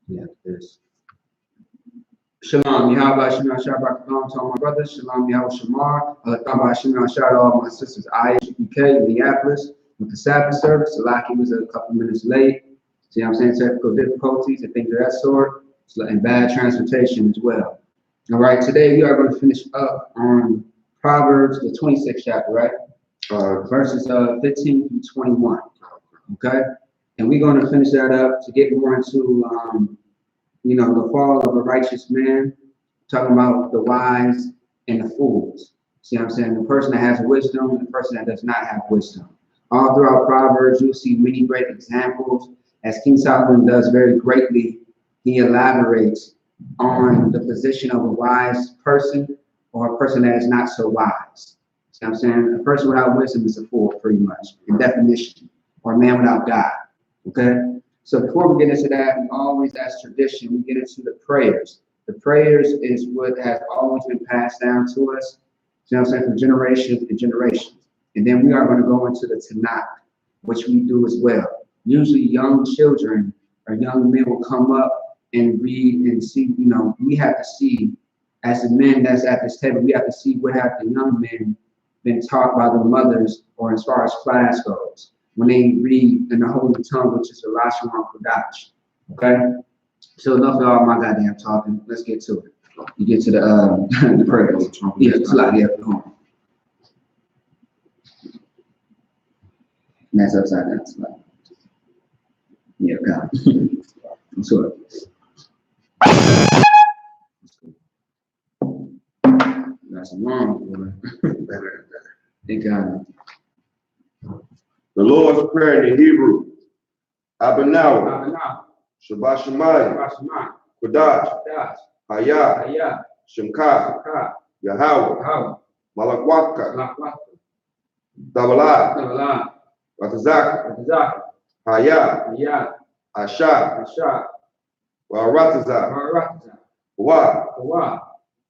Yeah, this. Shalom, Yahweh Shemar Shabbat Shalom to all my brothers. Shalom, Yahweh Shamar. Yahweh Shemar Shabbat to all my sisters. I.S.U.P.K, Minneapolis, with the Sabbath service. Salaki was a couple minutes late. See what I'm saying? Technical difficulties and things of that sort. And bad transportation as well. All right, today we are going to finish up on Proverbs, the 26th chapter, right? Verses 15 through 21. Okay? And we're going to finish that up to get more into the fall of a righteous man, talking about the wise and the fools. See what I'm saying? The person that has wisdom and the person that does not have wisdom. All throughout Proverbs, you'll see many great examples. As King Solomon does very greatly, he elaborates on the position of a wise person or a person that is not so wise. See what I'm saying? A person without wisdom is a fool, pretty much, in definition, or a man without God. Okay? So before we get into that, we always, as tradition, we get into the prayers. The prayers is what has always been passed down to us, you know what I'm saying, from generations to generations. And then we are going to go into the Tanakh, which we do as well. Usually young children or young men will come up and read and see, we have to see, as the men that's at this table, we have to see what have the young men been taught by the mothers, or as far as class goes, when they read in the holy tongue, which is the Lashon Kodash. Okay? So enough of all my goddamn talking. Let's get to it. You get to the prayers. Yeah, it's a lot of home. And that's upside down. Yeah, God. I'm sorry. That's wrong, boy. Thank God. The Lord's Prayer in the Hebrew. Abanawa. Shabbat Shemayim. Kodash. I.S.U.P.K. Yahweh. Malakwaka. Dabalad. Ratazak. I.S.U.P.K. Waratazak. Wa.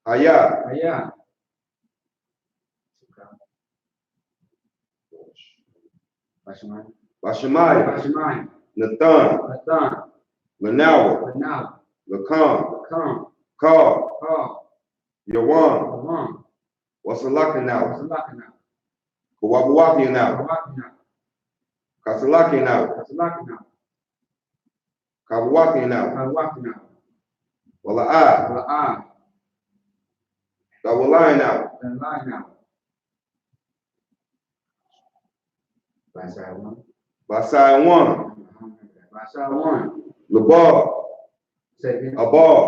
I.S.U.P.K. Bashamayim. Nathan. Manawa. Lakan. Kal. Yawan. Wasalakanawa. Kawabawakinawa. Kasalakinawa. Kawawakinawa. Wala'ah. Dawalainawa. Basai one. Labal. Abal.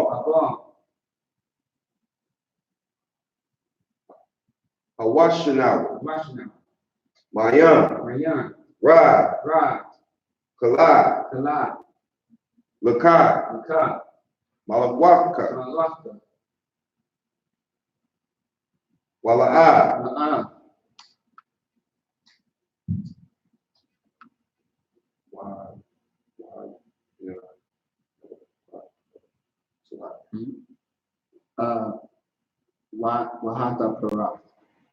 Hawashinawa. Mayan. Rad. Kalad. Lakai. Malakwaka. Wala'ah.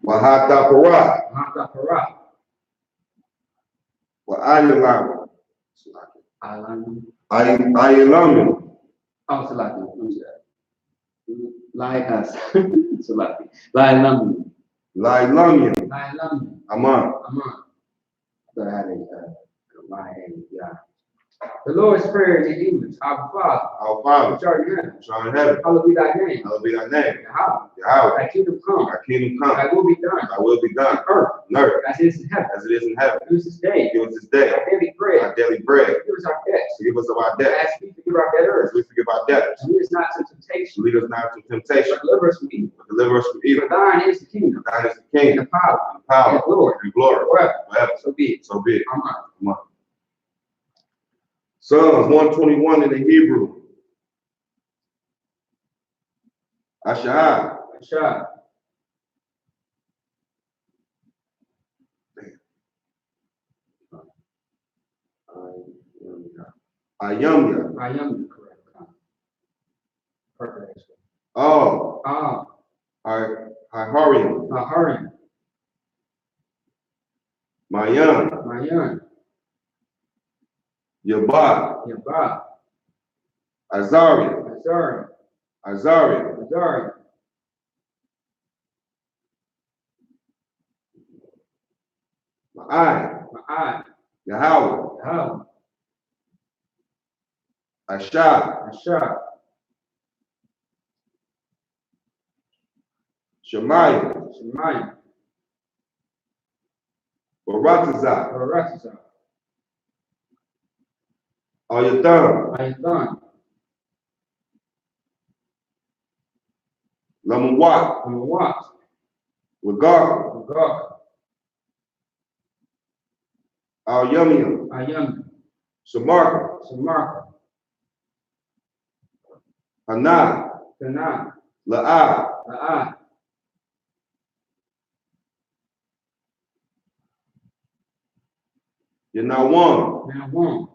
Wahata Parah. Wa'ayalamu. Ayalamu. Oh, Salaki. Lie us. Salaki. Lailamu. Aman. So I had yeah. The Lord's Prayer in English. Our Father. Which art in heaven. Hallowed be thy name. Yahweh. Thy kingdom come. Thy will be done. On earth. As it is in heaven. Give us this day. Our daily bread. Give us our debts. As we forgive our debtors. And lead us not to temptation. But deliver us from evil. For thine is the kingdom. And the power. And the glory. Forever. So be it. Amen. Psalms 121 in the Hebrew. Ashah. Ayamya. Correct. Perfect. Oh. Hariam. Mayan. Yabah. Azariah, Azariah, Azariah, Azariah, Ma'ai, Ma'ai, Yahweh, Yahweh, I.S.H.A.P.K, I.S.U.P.K, Shemaiah, Shemaiah, Baratazah, Baratazah, Ayatham, Ayatham, Lamawat, Nocowards, Lagar, Nocowards, Al-Yumiyam, I.S.U.P.K, Samarka, Samarka, Hana, Canaan, La'ah, La'ah, Yanawam, Minneapolis,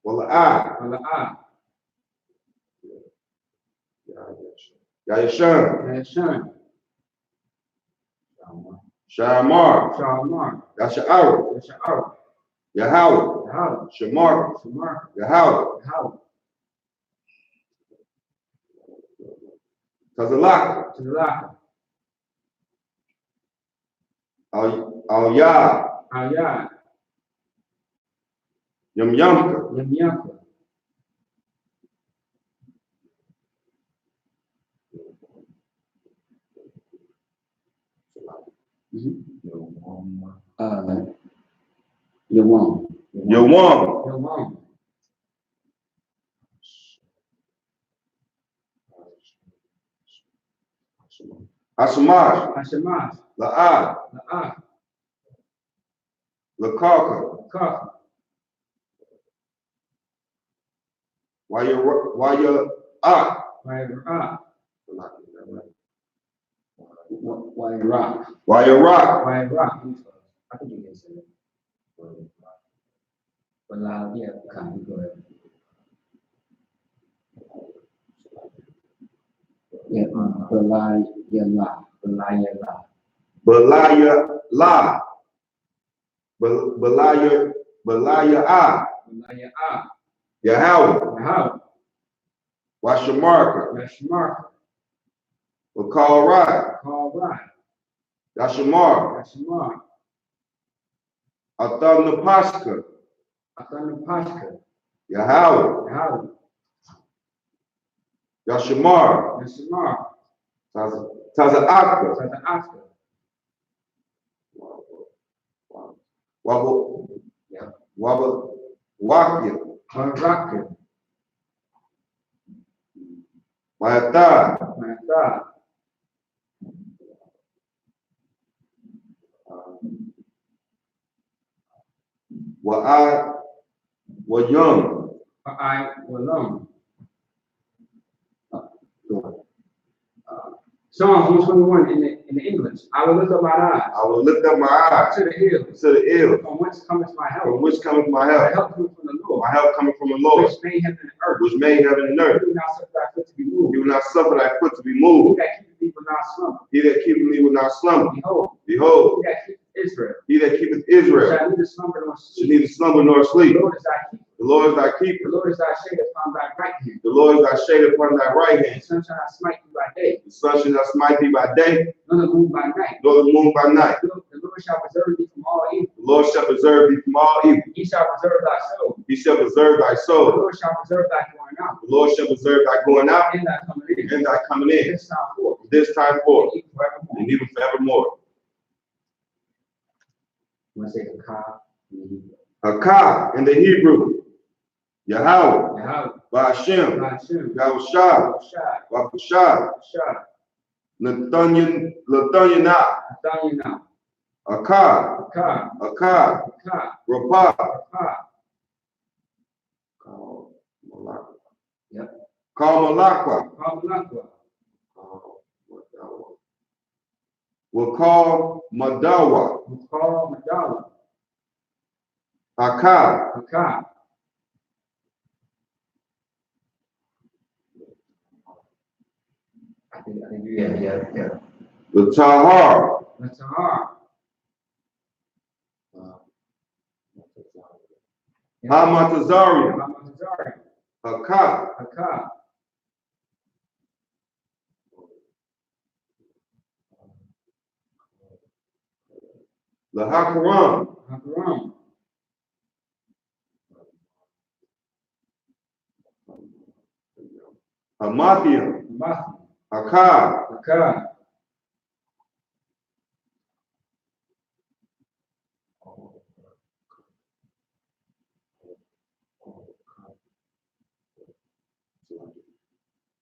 Wala'ah, La'ah, Yahisham, I.S.U.P.K, Shamar, Shalamar, Yasha'ara, I.S.U.P.K, Yahweh, Yahweh, Shamar, Samarka, Yahweh, Yahweh, Tazalaka, Tzalaka, Al-Yah, Ayah, Yamyamka, Yamyamka, Yawam, Yawam, Yawam, Ashamash, Hashemash, La'ah, La'ah, Lakaka, Kaka, Waya'ah, Wayarah, Wayarah, Wayarah, Wayarah. I think you can say it. But loud, yeah, kind of good. Yeah, Belay, Yala, Belayala, Belaya La, Belaya, Belaya'ah, Belayah, Yahweh, Yahweh, Washamarka, Yashmarka, Wakalrai, Kalrai, Yashamar, Yashmar, Athanapashka, Athanapashka, Yahweh, Yahweh, Yashamar, Yashmar, Taza'aka, Taza'aka, Wakya, Maraka, Mayatha, Mata, Wayum, I alone. Psalms 121 in the English. I will lift up my eyes I will lift up my eyes to the hills, to the hills, from whence cometh my from help. which cometh my My help. help cometh from the Lord, My help coming from the Lord, which made heaven and earth. which made heaven and earth. He will not suffer thy foot to be moved. He will not suffer thy foot to be He moved. that keepeth thee will not slumber. He that keepeth me will not slumber. Behold, Behold, he that keepeth Israel he that keepeth Israel shall neither slumber nor shall sleep. neither slumber nor sleep. The Lord is thy keeper. The Lord is thy The keeper. Lord is thy shade upon thy right hand. The Lord is thy shade upon thy right The hand. sun shall not smite thee by day, The sun shall not smite thee by day, nor the moon by night. nor the moon by night. The Lord shall preserve thee from all evil. The Lord shall preserve thee from all evil. He shall preserve thy soul. He shall preserve thy The soul. Lord shall preserve thy going out The Lord shall preserve thy going out and thy coming in. and thy coming in. This time forth, This time forth, and even forevermore. and even forevermore. I'm going to say Hakah. Hakah in the Hebrew, Yahweh, Yahweh, Ba'ashem, Hashem, Yahushua, Shai, Wakushah, Shai, Nathanyana, Nathanyana, Akah, Hakah, Akah, Hakah, Rapah, Hakah. Yep. Malakwa, Kamalakwa, will call Madawa, Mukal, Madawa, Hakah, Hakah, I think, yeah. the Tahar, That's a hard. Hamatazarian, Hamatazarian, Hakah, Hakah, Lahakaram, Hakaram, Hamathiam, Hamathi, Hakah, Hakah,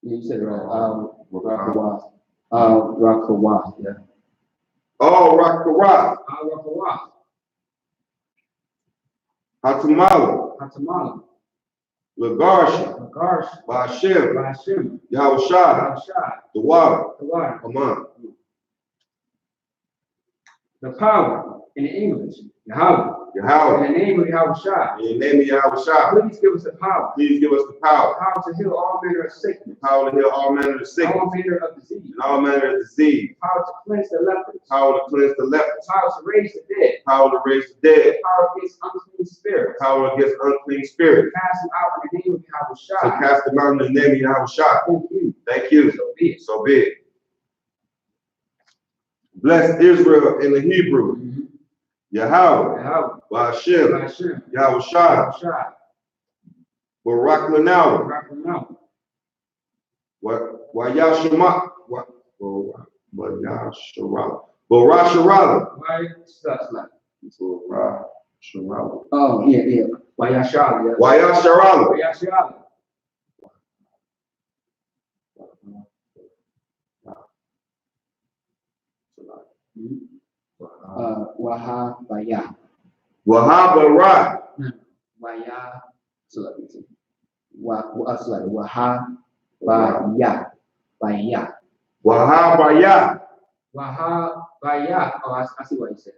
yeah, you said it right. Rakawa. Rakawa, yeah. All Rakarath, Rakawa, Hatamala, Hatamala, Lagarsha, Lagarsh, Bashim, Bashim, Yahushai, Shai, the water, the water. Haman. The power in English, Yahweh. Yahweh. In the name of Yahushua. In the name of Yahushua. Please give us the power. Please give us the power. Power to heal all manner of sickness. Power to heal all manner of sickness. All manner of disease. And all manner of disease. Power to cleanse the lepers. Power to cleanse the lepers. Power to raise the dead. Power to raise the dead. Power against unclean spirits. Power against unclean spirits. Cast them out in the name of Yahushua. To cast them out in the name of Yahushua. Thank you. Thank you. So be it. So be it. Bless Israel in the Hebrew. Yahweh, Yahweh, YAHANNA, Yahushua, Barak Lanawa, Wayashama, Barasharala, oh, yeah. Wayashala. Wayasharala, Wayashala. Wahabaya. Wahabara, Waya. Wahabaya. Baya. Wahabaya, Wahabaya. Oh, I see what you said.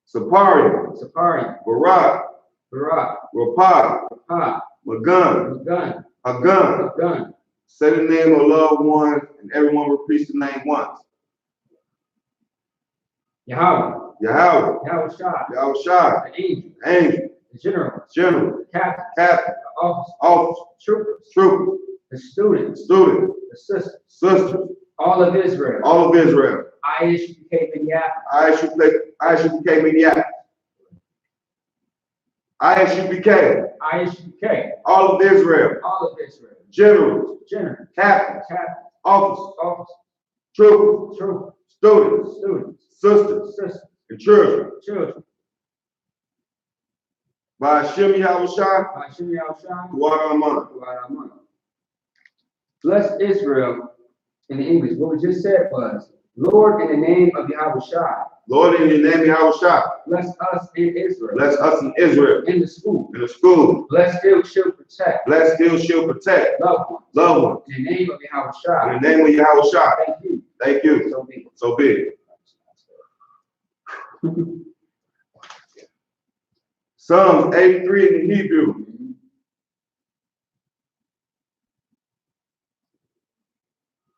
Sapari, Barak, Rapah, Magun, Hagun. Say the name of loved one, and everyone repeats the name once. Yahweh, Yahushua, the angel, the general, the captain, the officer, troopers, the students, the sisters, all of Israel, I.S.U.P.K. Minneapolis, I.S.U.P.K. Minneapolis, I.S.U.P.K. all of Israel, generals, captains, officers, troopers, students, sisters, and children. By Hashem Yahushua, Wahamanna. Bless Israel in the English. What we just said was, Lord, in the name of Yahushua. Lord, in the name of Yahushua. Bless us in Israel. Bless us in Israel. In the school. Bless, heal, shield, protect. Loved ones. In the name of Yahushua. In the name of Yahushua. Thank you. So be it. Psalms 83 in the Hebrew.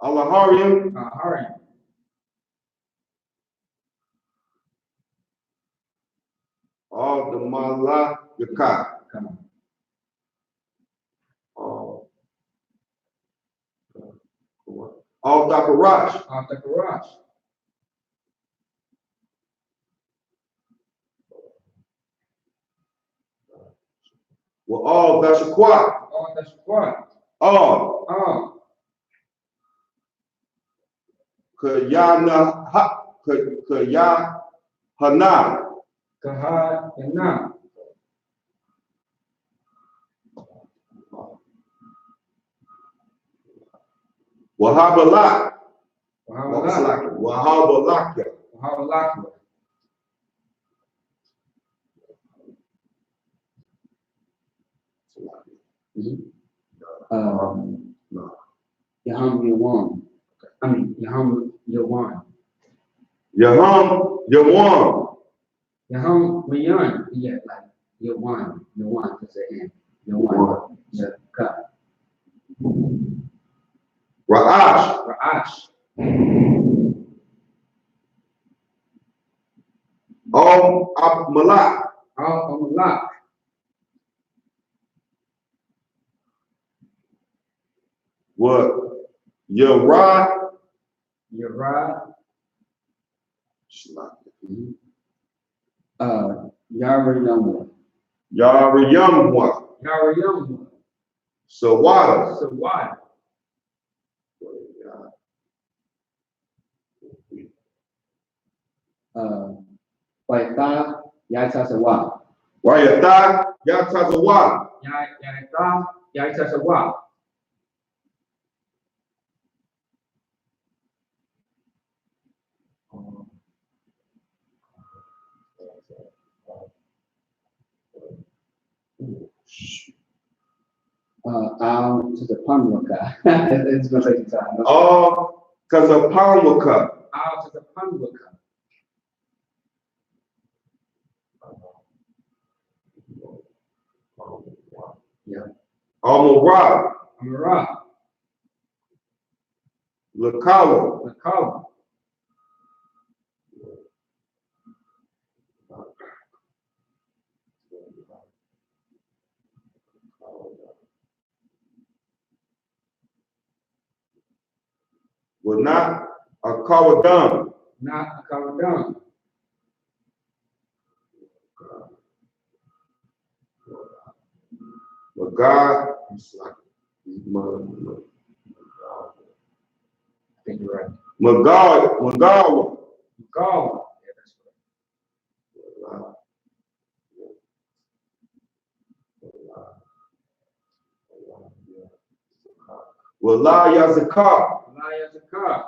Allaharian. All the Malakah. All Dakarash. Well, all Dashaquat. All. Kayana. Kahana. Wahabalak. Yaham Yawan. Yaham Yawan. Yaham Yawan. Yaham Mayan. Yeah, like Yawan. Because they're in. Yawan. Yeah, cut. Ra'ash. Malak. What? Yara. Yara. Yara Yamwa. Yamwa. Yara Yamwa. Sawada. Sawada. Waita Yaita Sawa. Wayata Yatazawa. Yaita Yaita Sawa. To the Panwaka. It's going to take time. Oh, because of Palmaka. To the Panwaka. Yeah. Amara. Amara. Lakawa. Lakawa. Well, not a Kawadam. Not a Kawadam. But God, I think you're right. Magawa. Magawa. Yeah, that's right. Wala Yazaka. Wala Yazaka.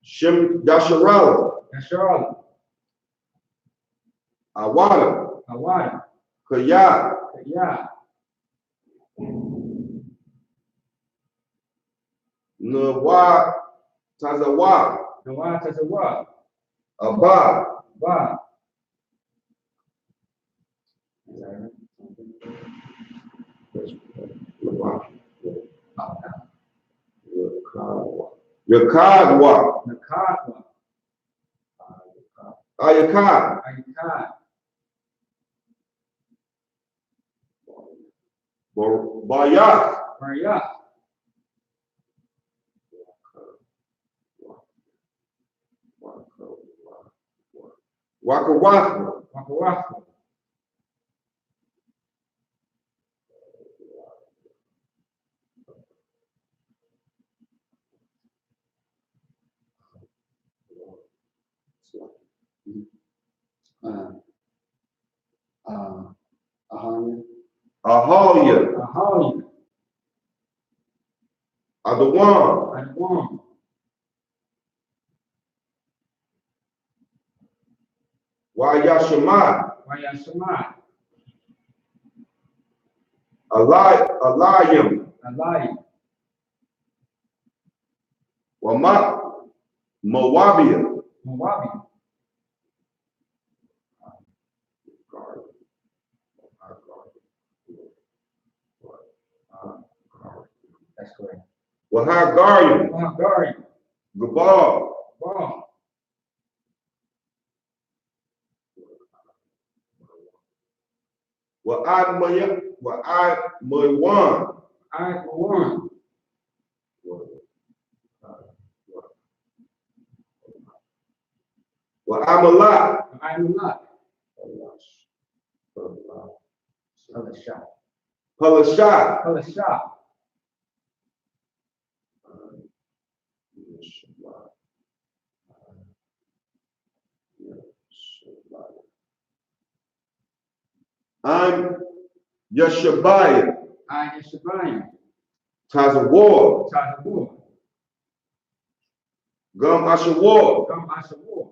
Shem Yasharala. Yasharala. Awada. Awada. Kaya. Kaya. Nawa Tazawa. Nawa Tazawa. Abba. Ba. Yakadwa. Nakadwa. Ayakad. Ayakad. Bayas. Bayas. Wakawasma. Wakawasma. Ahalia. Ahalia. Adawan. Adawan. Wayashama. Wayashama. Alayim. Alayim. Moabia. Moabia. That's correct. Wahagarian. Wahagarian. Gabal. Gabal. Wa'ad Maywan. I1. Wa'amalat. Amalat. Palashat. Palashat. I'm Yeshabiah. I Yeshabiah. Tazawar. Tazawar. Gum Ashawar. Gum Ashawar.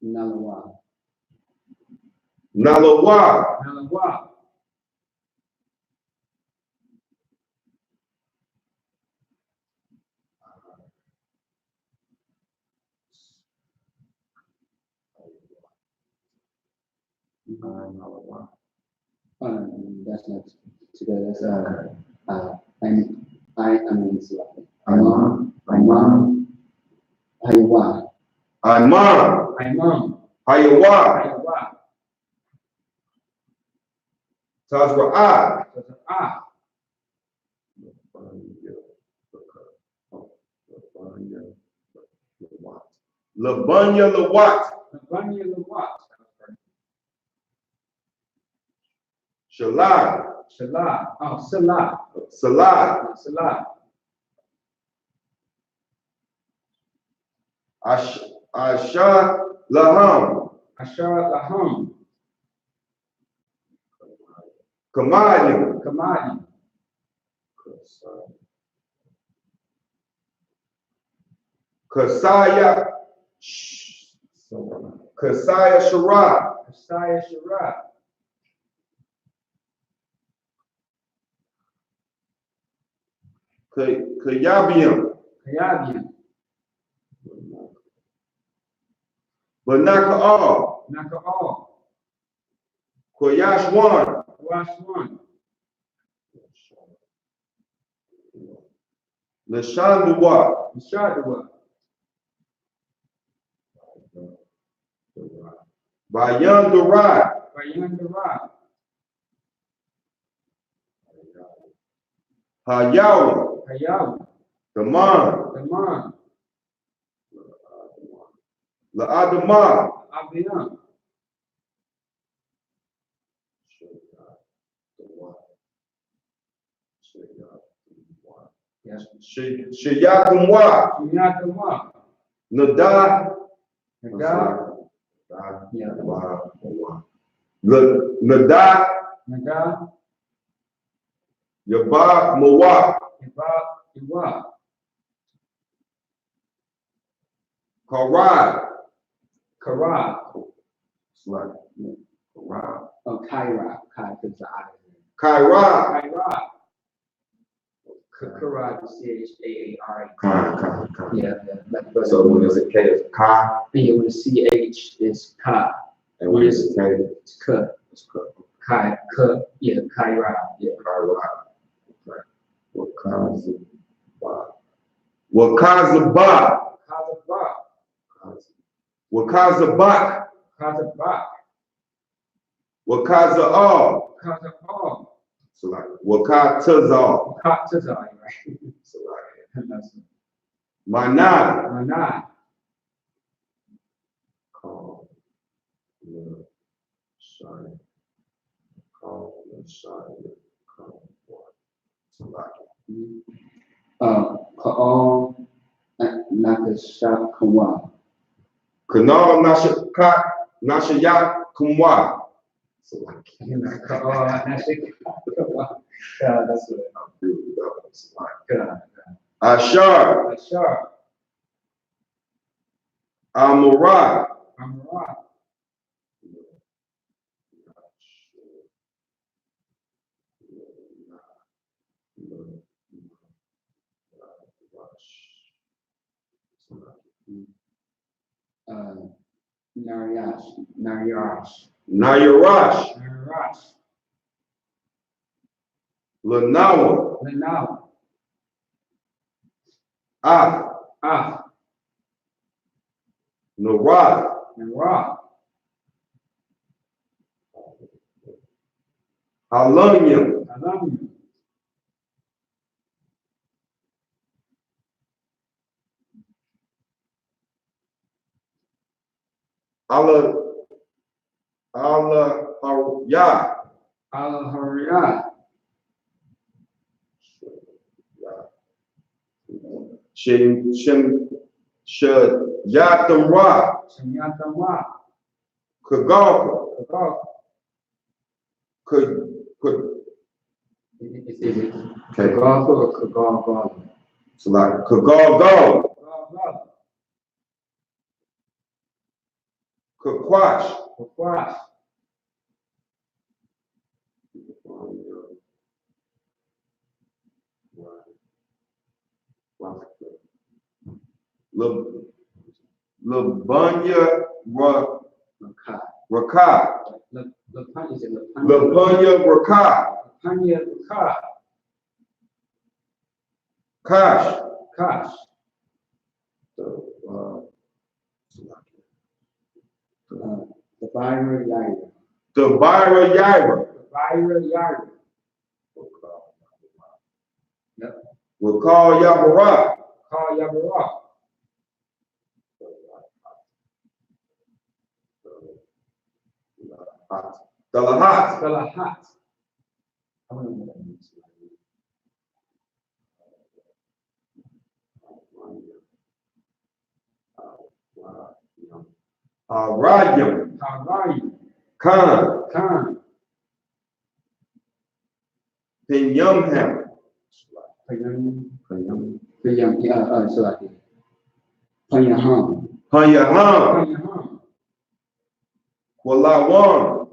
Nalawa. Nalawa. Nalawa. That's not together. That's I mean it's like Imam, Haywa. Haywa. Tazra'a. Labanya Lawat. Shalad. Salah. Laham. Kamadi. Kasaya Shara. Kayabium. Banaka'al. Koyashwan. Nashanduwa. Bayan Durai. Hayawa. Daman. La'adama. Shayatumwa. Nada. Nada. Yabak Mawa. Karad. It's like Karad. Oh, Kaira. Because the I. Kairad. Karad is CHAAR. Kai. Yeah. So when there's a K, it's Kai. Yeah, when it's CH is Ka. And when it's K, it's Ka. it's Ka. Kai. Yeah, Kaira. Yeah. Kairad. Wakazabak. Wakaza'al. So like Wakatazal. Right? So like Mana. Calm the shine. So like Ka'al Nakashakawa. Kanal Nashayak Kumwa. So like Ka'al Nakashakawa. Yeah, that's it. I'm really loving this line. Good. Ashar. Amurah. Nayarash. Lanawa. Narad. Halanyam. Allah Harya. Shem Yatamwa. Kagalka. Is it Kagalka or Kagalgal? So like Kagalgal. Kakwash. Labanya Rakat. Lapunya Rakah. Kash. The Byra Yaira. Dabira Yaira. Yep. We'll call Yabarah. Dalahat. I don't know what that means. Rajam. Khan. Pinyamham. Panyaham. Walawan.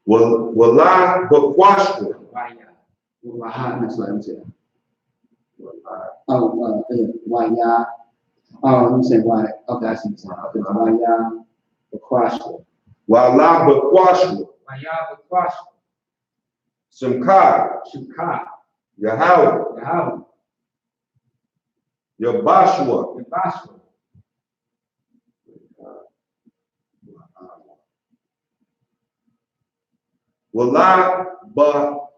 Wala Bakwashwa. Let me say why. Okay, I see. Wala Bakwashwa. Simkai. Yahweh. Yabashwa. Wala Bahal.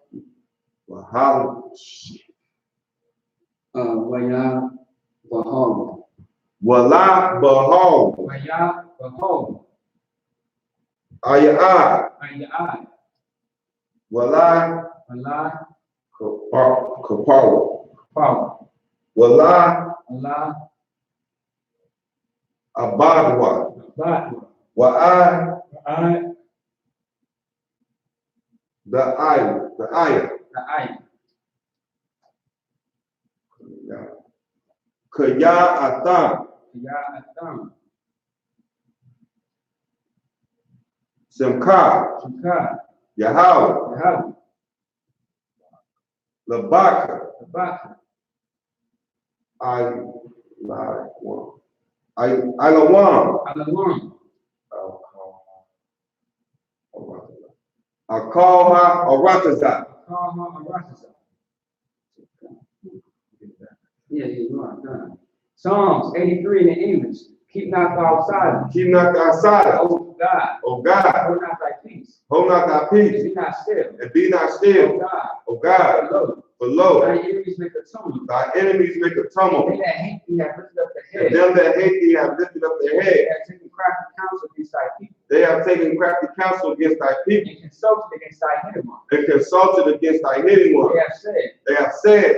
Wala Bahal. Ayah. Wala Kapawa. Wala Abadwa. Wa'ai. The ayah. Kaya Atam. Simka. Yahweh. Labaka. Ilawam. I call her Aratazat. Yeah, you are. Psalms 83 in the English. Keep not thy silence. Keep not thy silence. Oh God. O God. Hold not thy peace. Hold not thy peace. Be not still. And be not still. Oh God. O God. For lo. Thy enemies make a tumult. Thy enemies make a tumult. They that hate thee have lifted up their head. And them that hate thee have lifted up their head. They have taken crafty counsel against thy people. They have taken crafty counsel against thy people. And consulted against thy hidden one. And consulted against thy hidden one. They have said,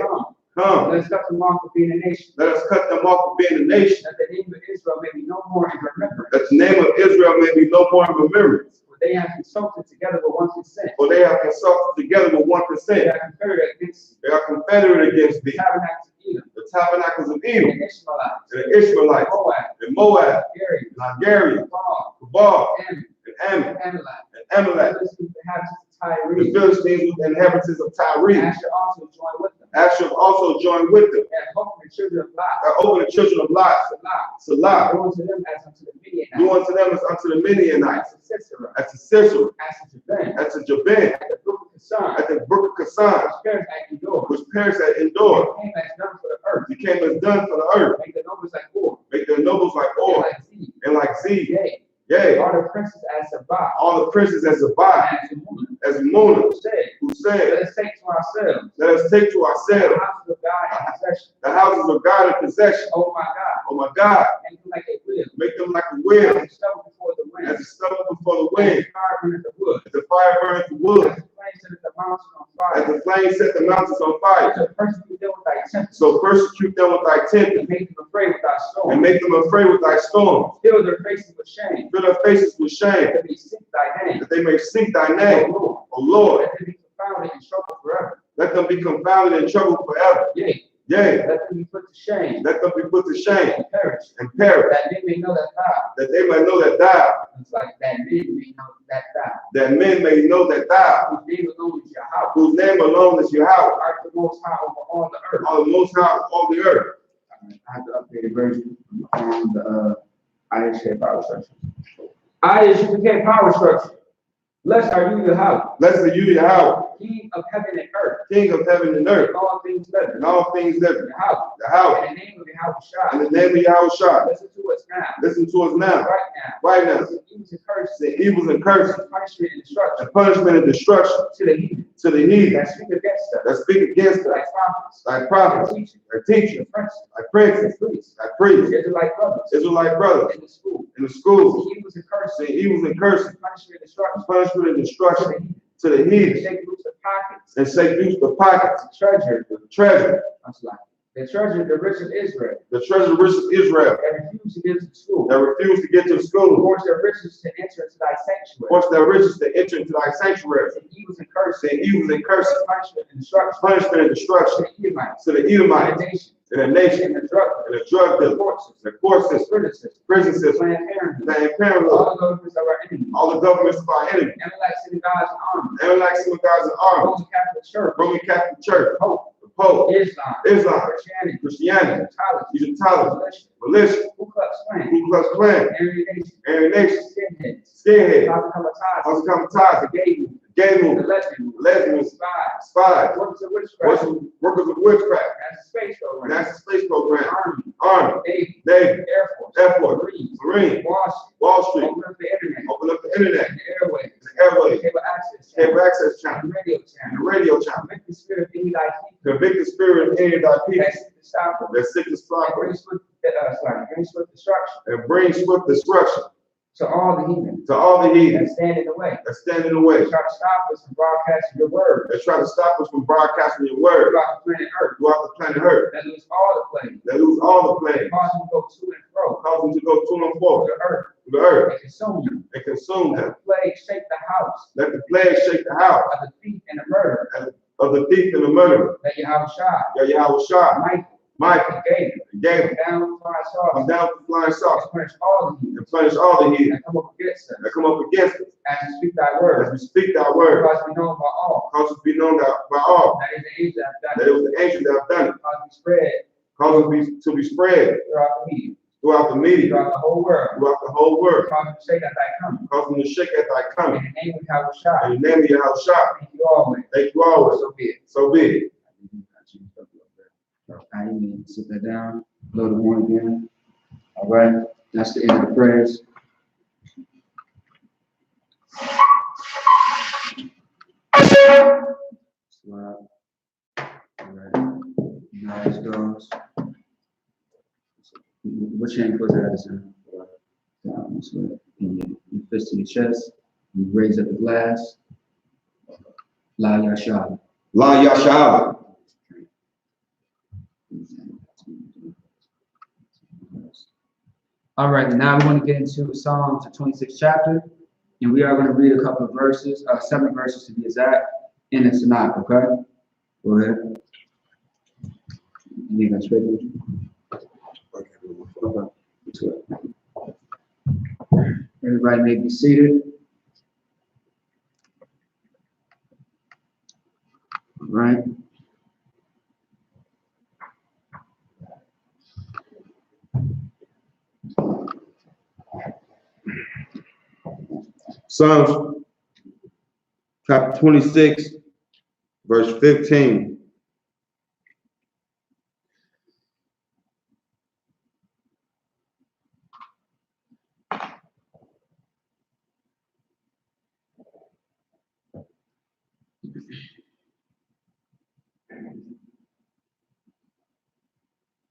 Come. Let us cut them off of being a nation. Let us cut them off of being a nation. That the name of Israel may be no more in remembrance. That the name of Israel may be no more in remembrance. For they have consulted together with one consent. For they have consulted together with one consent. They are confederate against They are confederate against thee. the tabernacles of Edom. The tabernacles of Edom. And Ishmaelites. And the Ishmaelites. And Moab. Hungarians. And Hungarians. Cabal. and Ammon. And Amalek. The Philistines with the inhabitants of Tyre. Asher also joined with them. And opened the children of Lot. Over the children of Lot. Salah. Do unto them as unto the Midianites. Do unto them as unto the Midianites. As to Sisera. As to Jabin. At the brook of Kasan. At the brook of Kasan. Which perished at Endor. Became as done for the earth. Make the nobles like Or. Make the nobles like Or. And like Z. Yea. All the princes as Sabbath. All the princes as Sabbath. As Mona. Who said, Let us take to ourselves. Let us take to ourselves. The houses of God in possession. The houses of God in possession. Oh my God. Oh my God. Make them like a wheel. Make them like a wheel. As a stubble before the wind. As a stubble before the wind. As the fire burneth the wood. As the fire burns the wood. As the flame set the mountains on fire. As the flames set the mountains on fire. So persecute them with thy temper. And make them afraid with thy storm. And make them afraid with thy storm. Fill their faces with shame. Fill their faces with shame. That they seek thy name. That they may seek thy name. O Lord. Let them be confounded in trouble forever. Let them be confounded in trouble forever. Yea. Yea. Let them be put to shame. Let them be put to shame. And perish. And perish. That they may know that thou. That they may know that thou. It's like that men may know that thou. that men may know that thou, whose name alone is Yahweh, art the most high over all the earth. are the most high of all the earth. I have the updated version on the I.S.U.P.K power structure. I.S.U.P.K power structure. Blessed are you, Yahweh. Blessed are you, Yahweh, King of heaven and earth. King of heaven and earth, And all things living. and all things living. Yahweh. Yahweh. In the name of Yahweh. In the name of Yahweh. Listen to us now. Listen to us now. Right now. Right now. Evils and curses. The evils and curses. Punishment and destruction. And punishment and destruction. To the heathen. To the heathen. That speak against us. That speak against us. Like prophets. Like prophets. Like teachers. Like princes. Like priests. Israelite brothers. Israelite brothers. In the school. In the schools. The evils and curses. The evils and curses. Punishment and destruction. Punishment and destruction. To the heathen. Shake loose the pockets. And shake loose the pockets. The treasure. The treasure. That's like the treasure, the rich of Israel. The treasure rich of Israel. That refuse to get to the school. That refuse to get to the school. Force their riches to enter into thy sanctuary. Force their riches to enter into thy sanctuary. And evils and curses. And evils and curses. Punishment and destruction. Punishment and destruction. To the Edomites. To the Edomites. And the nation. And the nation. And the drug. And the drug dealers. The court system. Prison system. Planned Parenthood. Planned Parenthood. All the governments of our enemies. All the governments of our enemies. Israelite synagogues and armies. Israelite synagogues and armies. Roman Catholic Church. Roman Catholic Church. Pope. The Pope. Islam. Christianity. Egyptology. Egyptology. Militia. Ku Klux Klan. Ku Klux Klan. Aryan Nation. Skinheads. House Kamataza. Gay movement. Lesbians. Spies. Workers of witchcraft. Workers of witchcraft. That's the space program. That's the space program. Army. Navy. Air Force. Marine. Wall Street. Open up the internet. And The airways. Cable access channel. The radio channel. And the radio channel. Convict the spirit of any thy people. Convict the spirit of any of thy people. That's sick to stop them. That's sick to stop Bring swift destruction. and bring swift destruction To all the heathen. to all the heathen That stand in the way. that stand in the way. They try to stop us from broadcasting your word. That try to stop us from broadcasting your word Throughout the planet Earth. throughout the planet Earth. That lose all the plagues. That lose all the plagues. Cause them to go to and fro. Cause them to go to and fro The earth. to the earth And consume them. and consume Let them. the plague shake the house Let the plague shake the house of the thief and the murderer. of the thief and the murderer. That Yahweh Yahweh Michael and Gabriel and Gabriel down flying saucers. come down with flying saucers Punish all the heathen and punish all the heathen that come up against us. that come up against us As we speak thy as word. we speak thy word. Cause we know by all. Cause us to be known by all That is the angel that that have it done it. was the angels that have done it. Cause we spread Cause us to be spread throughout the media. throughout the media, Throughout the whole world. throughout the whole world. Cause we say that thy coming. Cause them to shake at thy In coming. the name of Yahweh. In the name of Yahweh. Thank you always. Thank you always. So be it. So be it. Amen. Sit that down. Blow the horn again. All right. That's the end of the prayers. Slide. All right. Nice goes. What change was that? Down this way. You fist to your chest. You raise up the glass. La Yahshua. La Yahshua. All right, now we want to get into Psalms, the 26th chapter, and we are going to read a couple of verses, 7 verses to be exact, in the Tanakh, okay? Go ahead. You got straight with you? Okay. Everybody may be seated. All right. Psalms chapter 26, verse 15.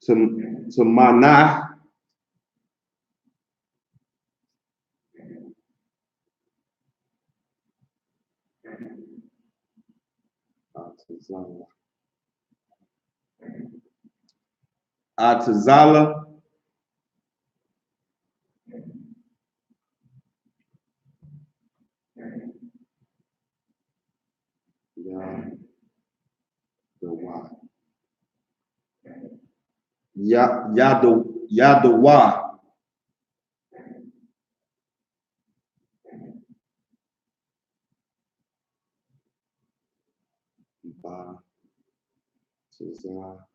To Manah. Atazala. Yadawa. Ba to za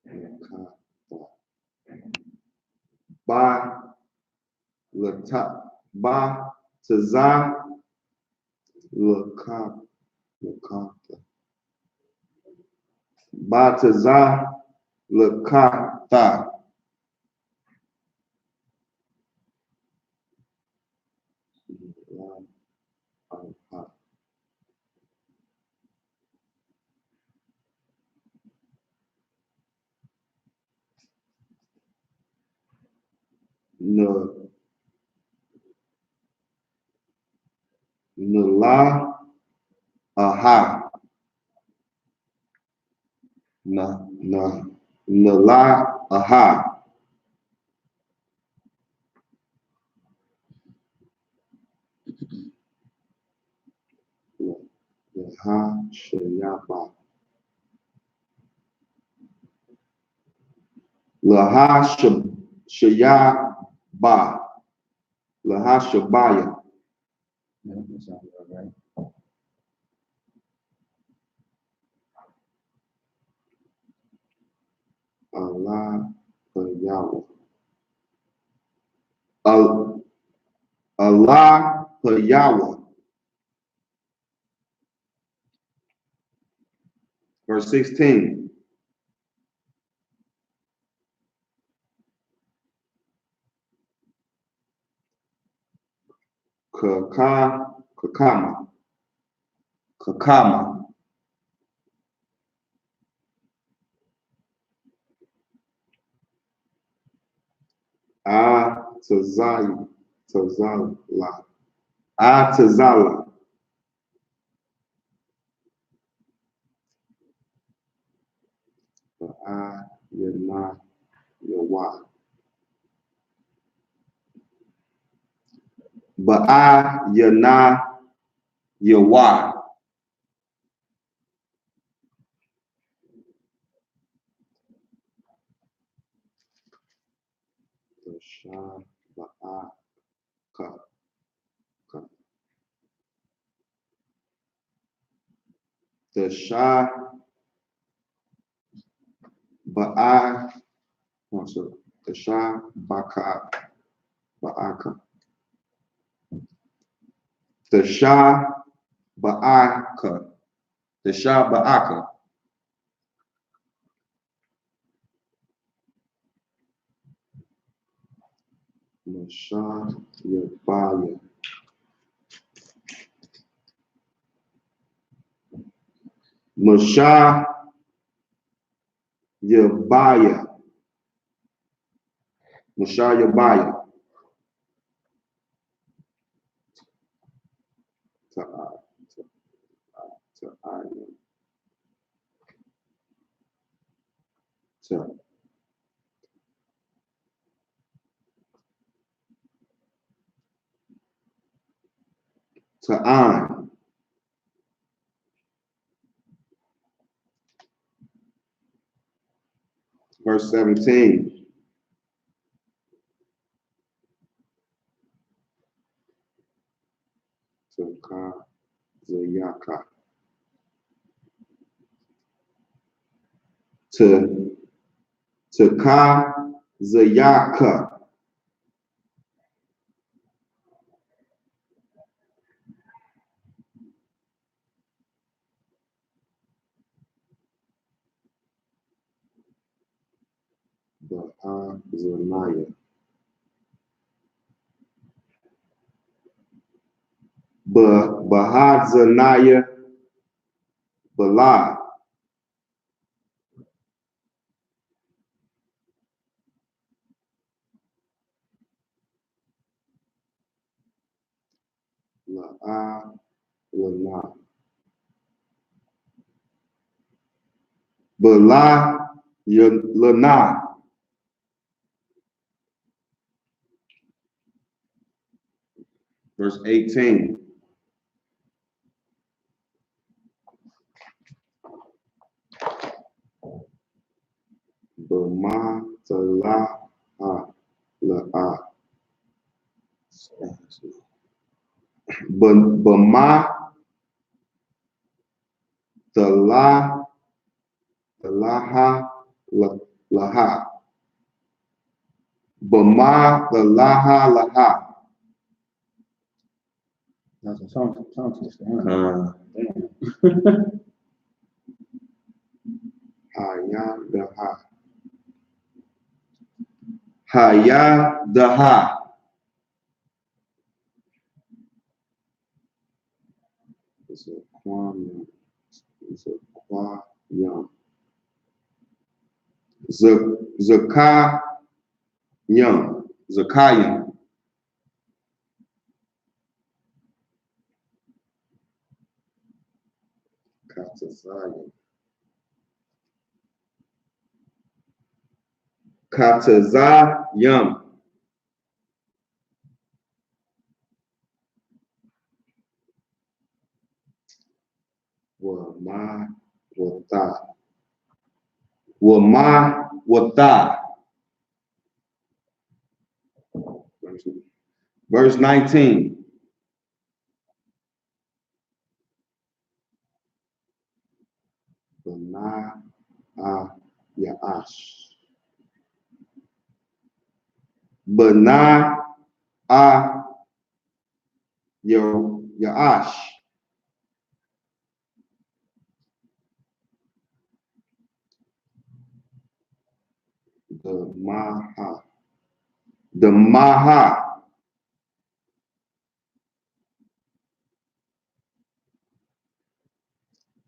ka ta. Ba lata ba to za ka ta. Ba to za ka ta. La aha na la aha ha shayaba la ha shayaba la ha shabaya. Allah Yahweh. Allah Yahweh. Verse 16. Kakama. Tazala. Tazala. Yana Yawa. Yana Yawa. The Shah Ba'a, the Shah Ba'aka, the Shah Ba'aka, the Shah Ba'aka, the Shah Yabaya, Mashah Yabaya, Mashah Yabaya, Ta'an. Verse 17. Taka Zayaka. Taka Zayaka. Bahazanaya. Bahazanaya Bala. La'a Lana. Bala Lana. Verse 18. Bama Tala'a La'a. Bama the la, the laha, laha. Bama, the laha, laha. That's a tongue twister, huh? Damn. Haya, the ha. Haya, the ha. It's a kwam. It's a kwa yam. Zakah yam. Zakayam. Katazayam. Katazayam. Wama wata. Wama wata. Verse 19. Bana Ya'ash. Bana Ya'ash. The Maha.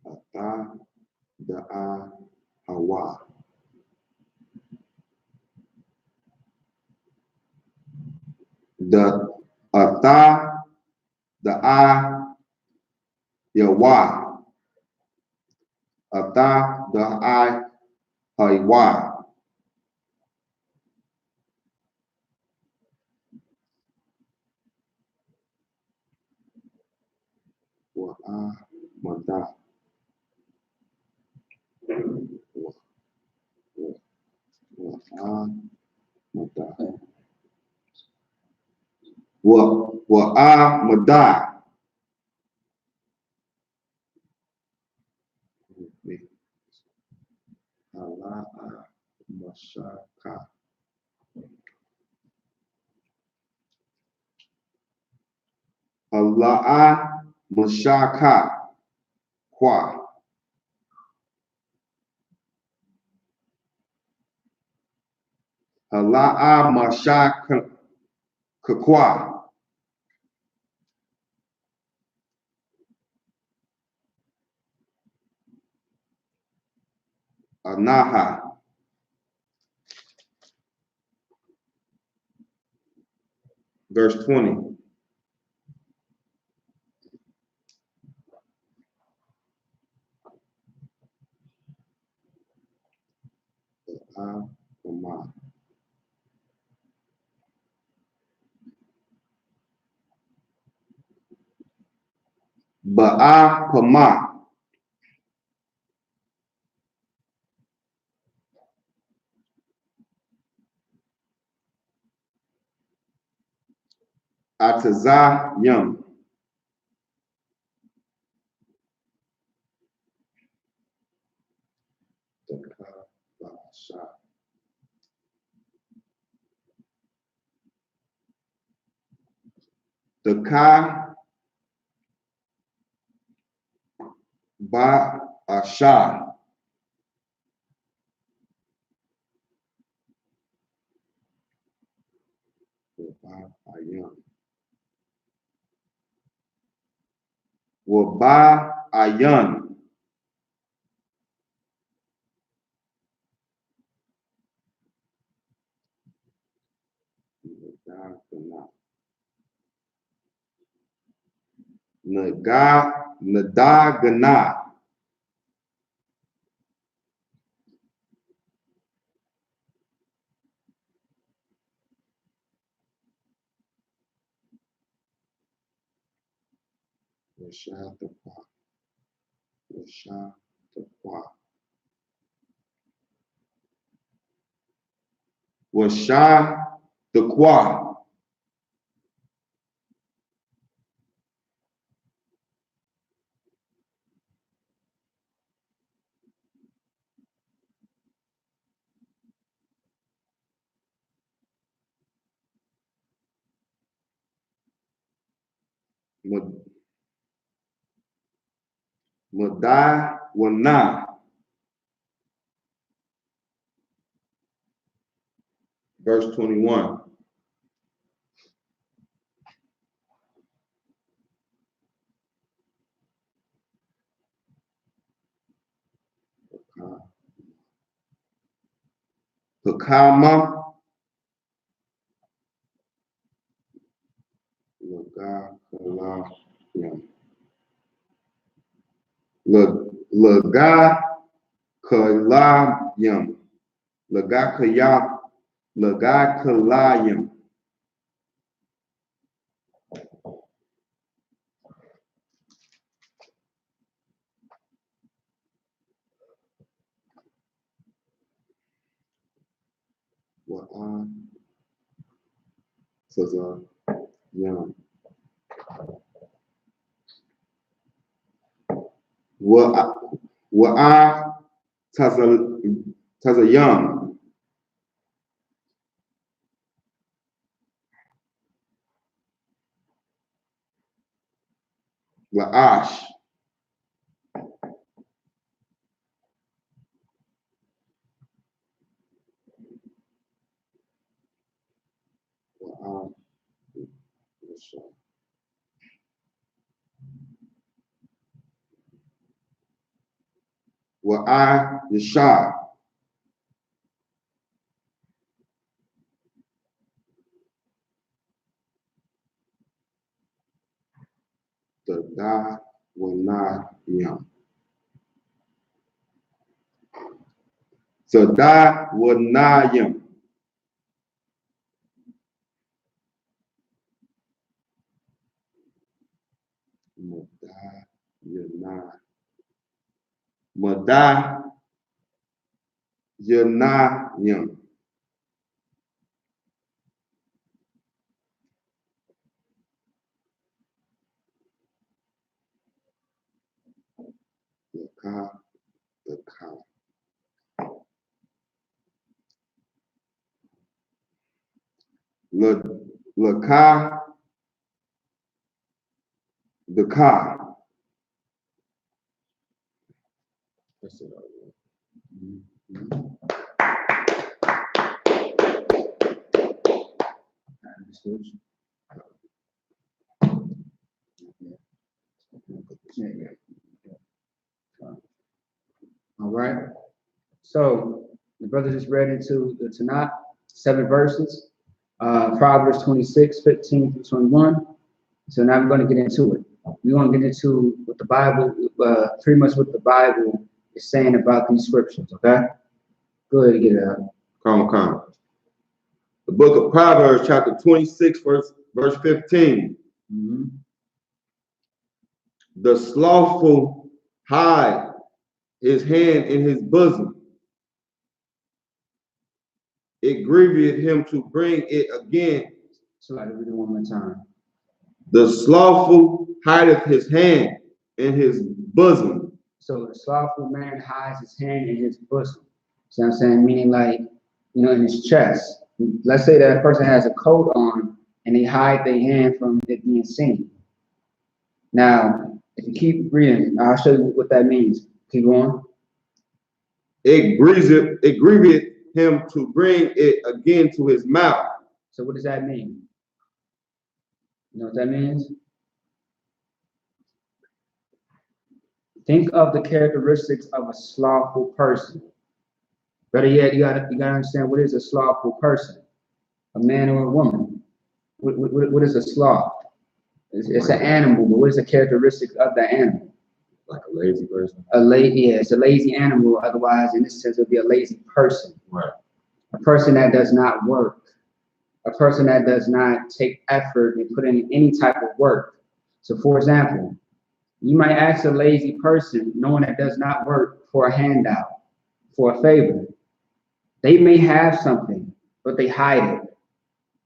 Ata, the Hawa. The Ata, the Yawa. Ata, the Hawa. Mada. Mada. Mada. Allah Mashaka. Allah Mashaka. Kwa. Allah Mashaka. Kwa. Anaha. Verse 20. Ba'a Pama. Ataza Yum. The Ka Ba Asha. Waba Ayan. Nadagana. Washa the Kwa. Madai Wana. Verse 21. Hakama. Laga Kalayam. Laga Kayam. Laga Kalayam. What says yam. What Tazayam. La'ash. I.S.U.P.K. The da will not yam. So da will not yam. Mada yana yam. The ka. The ka. The ka. That's it. All right. So the brother just read into the Tanakh, 7 verses, Proverbs 26, 15 through 21. So now we're going to get into it. We want to get into what the Bible, pretty much what the Bible is saying about these scriptures. Okay. Go ahead and get it out. Come. The book of Proverbs, chapter 26, verse 15. Mm-hmm. The slothful hide his hand in his bosom. It grieveth him to bring it again. So I read it one more time. The slothful hideth his hand in his bosom. So the slothful man hides his hand in his bosom. See what I'm saying? Meaning like, in his chest. Let's say that a person has a coat on and they hide their hand from it being seen. Now, if you keep reading, I'll show you what that means. Keep going. It grieveth him to bring it again to his mouth. So what does that mean? You know what that means? Think of the characteristics of a slothful person. Better yet, you gotta understand, what is a slothful person? A man or a woman? What is a sloth? It's an animal, but what is the characteristics of that animal? Like a lazy person. It's a lazy animal. Otherwise, in this sense, it would be a lazy person. Right. A person that does not work. A person that does not take effort and put in any type of work. So, for example, you might ask a lazy person, no one that does not work, for a handout, for a favor. They may have something, but they hide it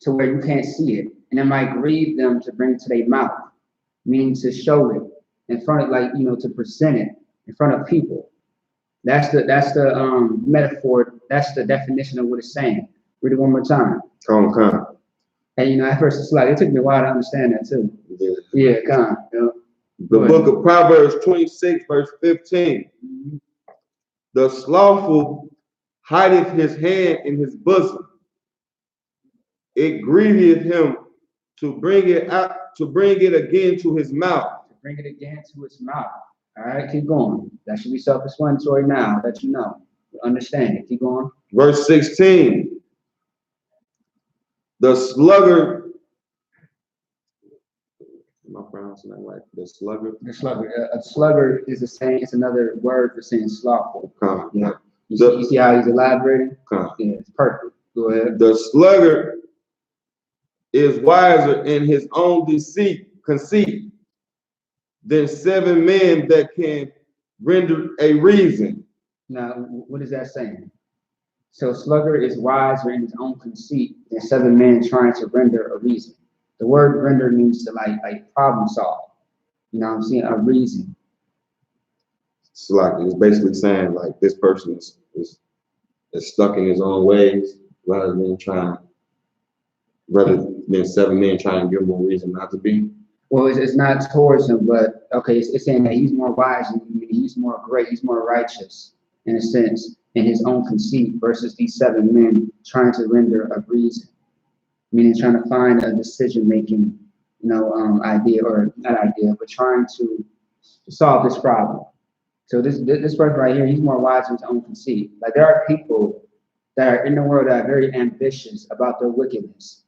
to where you can't see it. And it might grieve them to bring it to their mouth, meaning to show it in front of, to present it in front of people. That's the metaphor. That's the definition of what it's saying. Read it one more time. Come. And at first it's like, it took me a while to understand that too. Yeah, come on. The book of Proverbs 26, verse 15. The slothful hideth his hand in his bosom. It grieveth him to bring it out, to bring it again to his mouth. To bring it again to his mouth. All right, keep going. That should be self-explanatory now that you know. Understand it. Keep going. Verse 16. The sluggard. Am I pronouncing that right? The sluggard? The sluggard. A sluggard is the same. It's another word for saying slothful. Yeah. You see how he's elaborating? Yeah, it's perfect. Go ahead. The sluggard is wiser in his own conceit than 7 men that can render a reason. Now, what is that saying? So sluggard is wiser in his own conceit than 7 men trying to render a reason. The word render means to like problem solve. You know what I'm saying? A reason. It's like it's basically saying like this person is stuck in his own ways rather than 7 men trying to give him a reason not to be. Well, it's not towards him, but okay, it's saying that he's more wise, he's more great, he's more righteous in a sense in his own conceit versus these 7 men trying to render a reason, meaning trying to find a decision-making, idea, or not idea, but trying to solve this problem. So this person right here, he's more wise in his own conceit. Like there are people that are in the world that are very ambitious about their wickedness.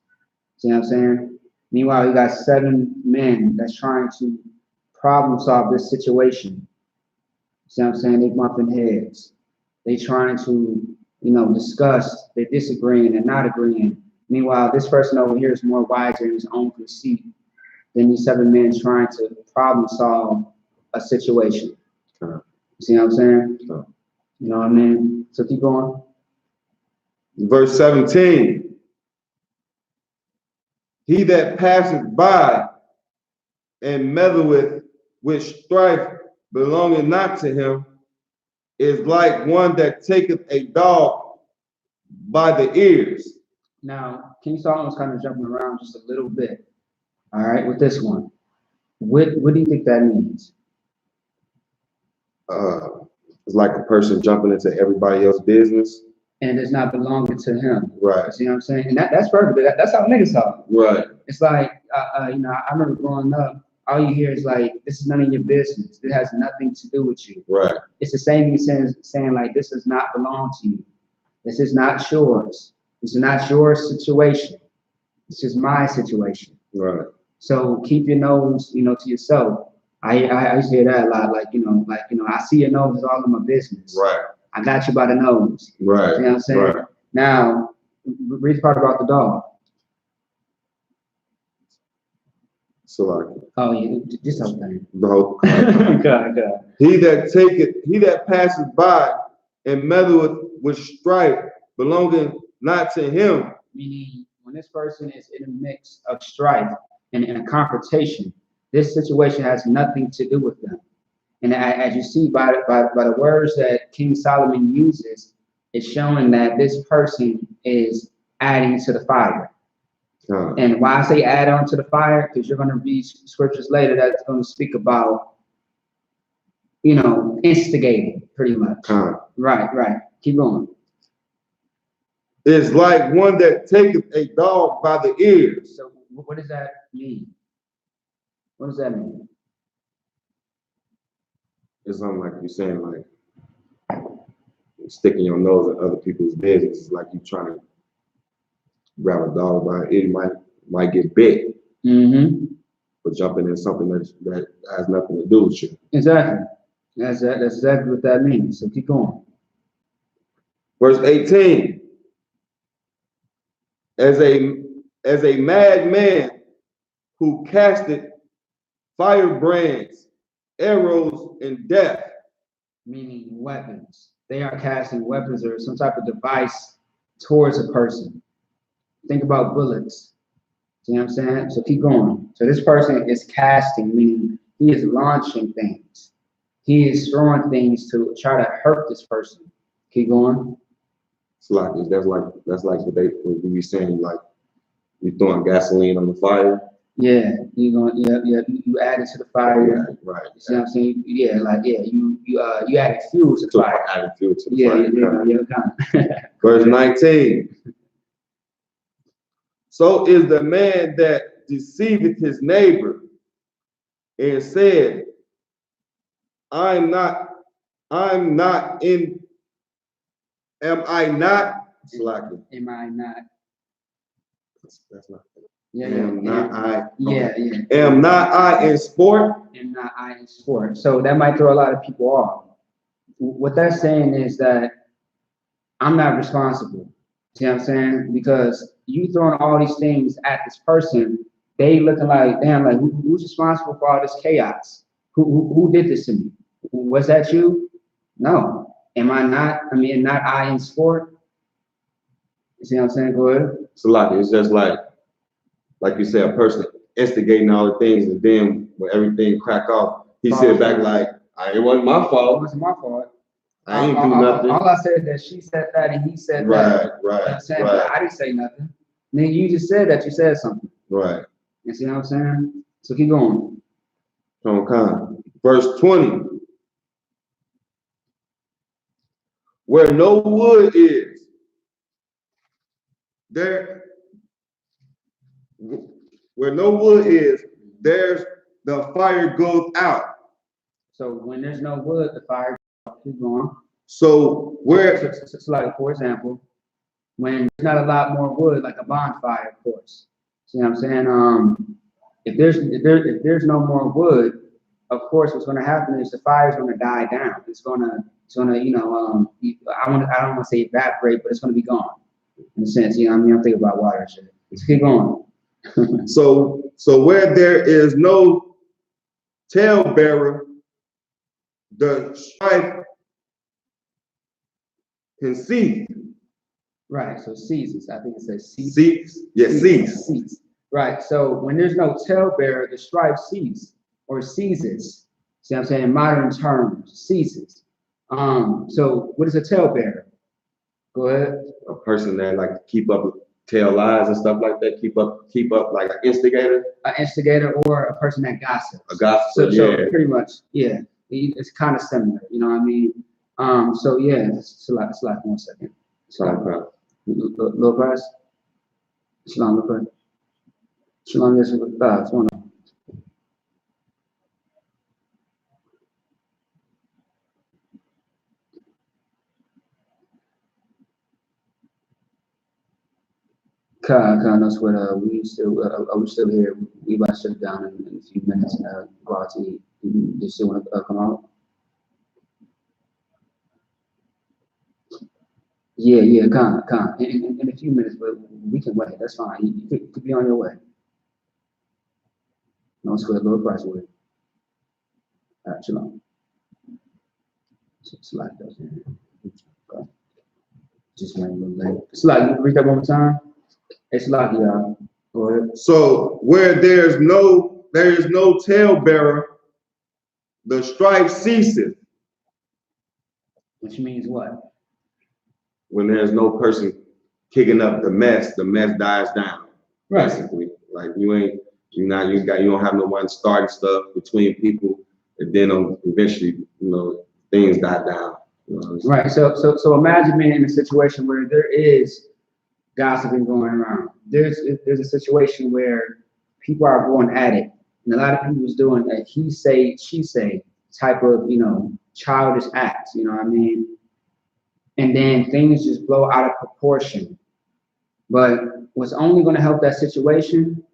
See what I'm saying? Meanwhile, you got 7 men that's trying to problem solve this situation. See what I'm saying? They bumping heads. They trying to, discuss. They're disagreeing and not agreeing. Meanwhile, this person over here is more wiser in his own conceit than these 7 men trying to problem solve a situation. Sure. You see what I'm saying? Sure. You know what I mean? So keep going. Verse 17. He that passeth by and meddleth with strife belonging not to him is like one that taketh a dog by the ears. Now, King Solomon's kind of jumping around just a little bit. All right, with this one. What do you think that means? It's like a person jumping into everybody else's business. And it's not belonging to him. Right. You see what I'm saying? And that's perfect. That's how niggas talk. Right. It's like, I remember growing up, all you hear is like, this is none of your business. It has nothing to do with you. Right. It's the same thing saying like, this does not belong to you. This is not yours. This is not your situation. This is my situation. Right. So keep your nose, to yourself. I used to hear that a lot. I see your nose is all in my business. Right. I got you by the nose. Right. You know what I'm saying? Right. Now, read the part about the dog. So like. Oh yeah, this whole thing. The whole. God. He that passes by and meddleth with strife belonging not to him. Meaning, when this person is in a mix of strife and in a confrontation, this situation has nothing to do with them. And as you see by the words that King Solomon uses, it's showing that this person is adding to the fire. And why I say add on to the fire, because you're going to read scriptures later that's going to speak about, instigating pretty much. Right. Keep going. It's like one that taketh a dog by the ears. So what does that mean? What does that mean? It's something like you're saying, like sticking your nose in other people's business. It's like you trying to grab a dog by it. It might get bit. Mm-hmm. But jumping in something that has nothing to do with you. Exactly. That's exactly what that means. So keep going. Verse 18. As a madman who casted firebrands, arrows, and death. Meaning weapons. They are casting weapons or some type of device towards a person. Think about bullets. See what I'm saying? So keep going. So this person is casting, meaning he is launching things. He is throwing things to try to hurt this person. Keep going. It's like that's like what we be saying, like you throwing gasoline on the fire. Yeah, you add it to the fire. Right. You see what I'm saying? Yeah, you added fuel to the fire. Added fuel to the Yeah, fire. kind of. Verse 19. So is the man that deceiveth his neighbor and said, I'm not in, am I not? Slacking. Am I not? That's not. Am not I in sport? Am not I in sport? So that might throw a lot of people off. What that's saying is that I'm not responsible. See what I'm saying? Because you throwing all these things at this person, they looking like, damn, like who's responsible for all this chaos? Who did this to me? Was that you? No. Am I not? I mean, not I in sport? You see what I'm saying? Go ahead. It's just like you said, a person instigating all the things, and then when everything crack off, he said back like, it wasn't my fault. It wasn't my fault. I ain't do nothing. All I said is that she said that and he said that. Right. You know what I'm saying? But I didn't say nothing. Then you just said that you said something. Right. You see what I'm saying? So keep going. Verse 20. Where no wood is, there's the fire goes out. So when there's no wood, the fire keep going. So where it's like, for example, when there's not a lot more wood, like a bonfire, of course. See what I'm saying? If there's no more wood, of course, what's going to happen is the fire's going to die down. It's gonna I don't want to say evaporate, but it's going to be gone in a sense. You know what I mean? I'm thinking about water and shit. Let's keep going. So where there is no talebearer, the strife can cease. Right. So ceases. I think it says cease. Cease. Right. So when there's no talebearer, the strife ceases or ceases. See what I'm saying? In modern terms, ceases. So what is a talebearer? Go ahead. A person that like keep up with tell lies and stuff like that. Keep up like an instigator. An instigator or a person that gossips. A gossip. So pretty much, yeah. It's kind of similar. You know what I mean? So yeah, it's like 1 second. Low price. Shalom, low price. Shalom, yes, what's going on? No sweat. We still here. We about to shut it down in a few minutes and go out to eat. You still want to come out? Yeah, come. In a few minutes, but we can wait. That's fine. You could be on your way. No sweat, lower price way. All right, shalom. Slide those in. Okay. Just wait a little late. Slide, you read that one more time? It's like, y'all. Go ahead. So where there is no talebearer, the strife ceases. Which means what? When there's no person kicking up the mess dies down. Right. Basically, like you don't have no one starting stuff between people, and then eventually, things die down. Right. So imagine being in a situation where there is gossiping going around. There's a situation where people are going at it, and a lot of people is doing a he say, she say type of, childish acts, you know what I mean? And then things just blow out of proportion. But what's only going to help that situation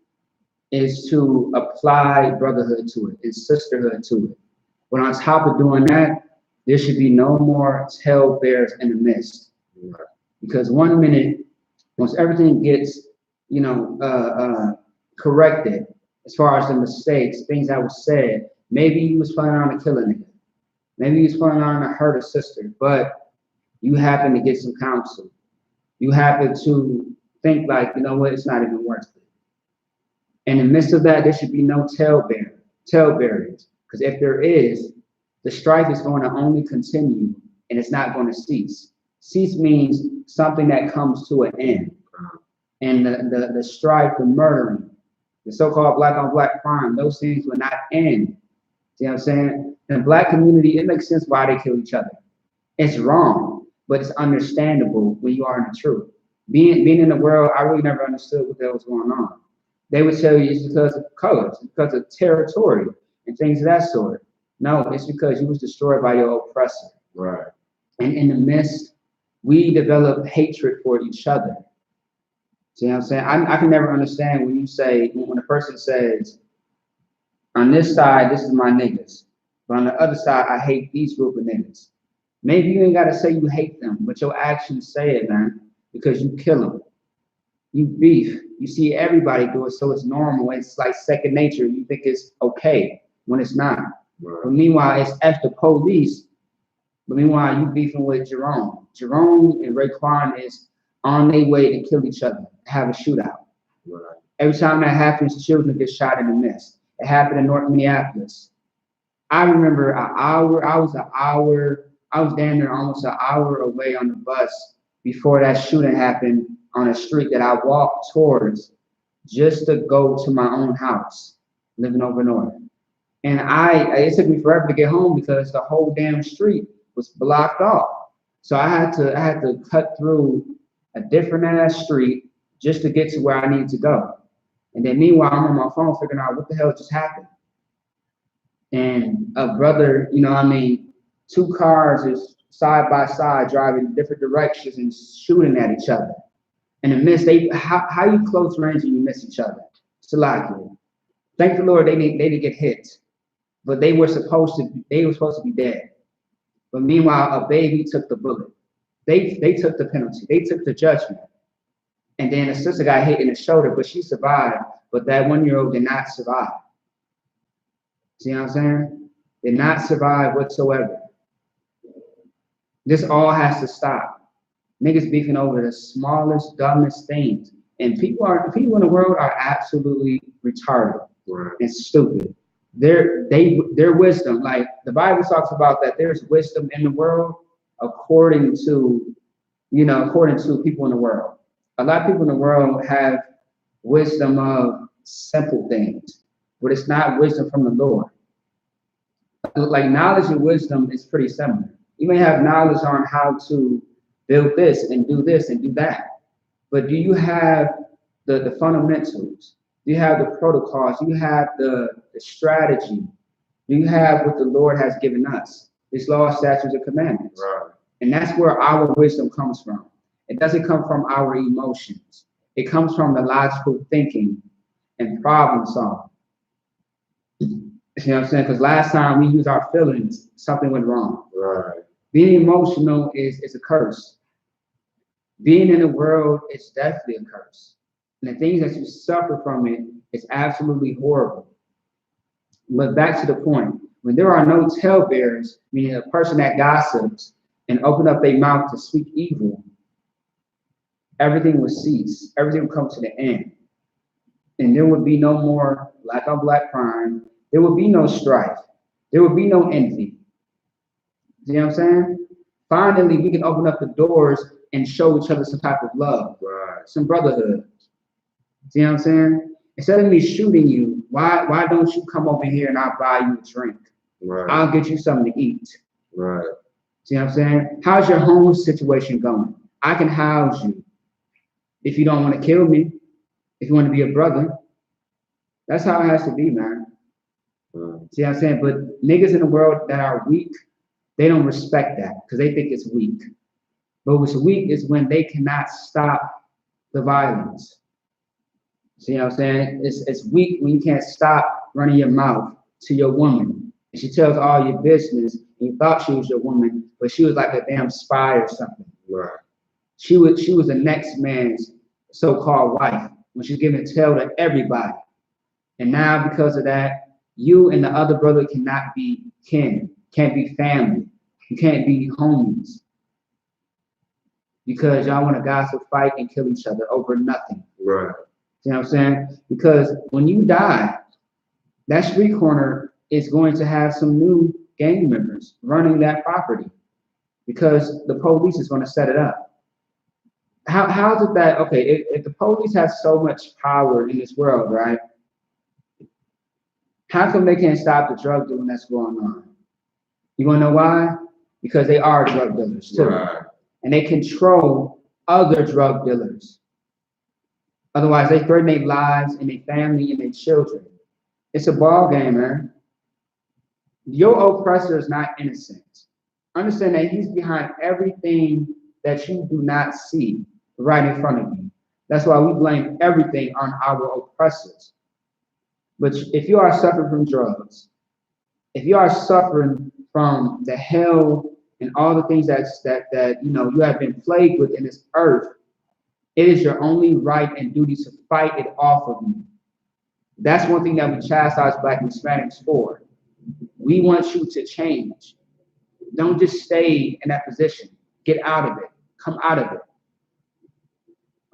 is to apply brotherhood to it and sisterhood to it. But on top of doing that, there should be no more talebearers in the midst. Because 1 minute, once everything gets, corrected, as far as the mistakes, things that was said, maybe you was planning on to kill a nigga. Maybe you was planning on to hurt a sister, but you happen to get some counsel. You happen to think like, you know what, it's not even worth it. In the midst of that, there should be no talebearers. Because if there is, the strife is going to only continue and it's not going to cease. Cease means something that comes to an end. And the strife, the murdering, the so-called black on black crime, those things will not end. See what I'm saying? In the black community, it makes sense why they kill each other. It's wrong, but it's understandable when you are in the truth. Being in the world, I really never understood what the hell was going on. They would tell you it's because of colors, it's because of territory and things of that sort. No, it's because you was destroyed by your oppressor. Right. And in the midst, we develop hatred for each other. See what I'm saying? I can never understand when you say, when a person says, on this side, this is my niggas, but on the other side, I hate these group of niggas. Maybe you ain't got to say you hate them, but your actions say it, man, because you kill them. You beef. You see everybody do it, so it's normal. It's like second nature. You think it's okay when it's not. Right. But meanwhile, it's F the police. But meanwhile, you beefing with Jerome. Jerome and Raekwon is on their way to kill each other, have a shootout. Right. Every time that happens, children get shot in the mist. It happened in North Minneapolis. I remember I was down there almost an hour away on the bus before that shooting happened on a street that I walked towards just to go to my own house, living over north. And it took me forever to get home because the whole damn street was blocked off. So I had to cut through a different ass street just to get to where I needed to go. And then meanwhile, I'm on my phone figuring out what the hell just happened. And a brother, two cars is side by side driving in different directions and shooting at each other. In the midst, how you close range and you miss each other? Salaki. Thank the Lord they didn't get hit, but they were supposed to be dead. But meanwhile, a baby took the bullet. They took the penalty. They took the judgment. And then a sister got hit in the shoulder, but she survived. But that 1-year-old did not survive. See what I'm saying? Did not survive whatsoever. This all has to stop. Niggas beefing over the smallest, dumbest things. And people in the world are absolutely retarded and stupid. Their wisdom, like the Bible talks about that there's wisdom in the world according to people in the world. A lot of people in the world have wisdom of simple things, but it's not wisdom from the Lord. Like knowledge and wisdom is pretty similar. You may have knowledge on how to build this and do that, but do you have the fundamentals? Do you have the protocols? Do you have the strategy? Do you have what the Lord has given us? His law, statutes, and commandments. Right. And that's where our wisdom comes from. It doesn't come from our emotions. It comes from the logical thinking and problem solving. You know what I'm saying? Because last time we used our feelings, something went wrong. Right. Being emotional is a curse. Being in the world is definitely a curse. And the things that you suffer from it is absolutely horrible. But back to the point, when there are no talebearers, meaning a person that gossips and open up their mouth to speak evil, everything will cease. Everything will come to the end. And there would be no more black on black crime. There would be no strife. There would be no envy. You know what I'm saying? Finally, we can open up the doors and show each other some type of love, some brotherhood. See what I'm saying? Instead of me shooting you, why don't you come over here and I'll buy you a drink? Right. I'll get you something to eat. Right. See what I'm saying? How's your home situation going? I can house you. If you don't want to kill me, if you want to be a brother, that's how it has to be, man. See what I'm saying? But niggas in the world that are weak, they don't respect that because they think it's weak. But what's weak is when they cannot stop the violence. See what I'm saying? It's weak when you can't stop running your mouth to your woman. And she tells all your business, and you thought she was your woman, but she was like a damn spy or something. Right. She was the next man's so-called wife when she's giving tell to everybody. And now because of that, you and the other brother cannot be kin, can't be family. You can't be homies. Because y'all want to gossip, fight, and kill each other over nothing. Right. You know what I'm saying? Because when you die, that street corner is going to have some new gang members running that property because the police is going to set it up. How is it that, okay, if the police have so much power in this world, right? How come they can't stop the drug dealing that's going on? You want to know why? Because they are drug dealers too. Right. And they control other drug dealers. Otherwise, they threaten their lives and their family and their children. It's a ball game, man. Your oppressor is not innocent. Understand that he's behind everything that you do not see right in front of you. That's why we blame everything on our oppressors. But if you are suffering from drugs, if you are suffering from the hell and all the things that you have been plagued with in this earth, it is your only right and duty to fight it off of you. That's one thing that we chastise Black and Hispanics for. We want you to change. Don't just stay in that position. Get out of it. Come out of it.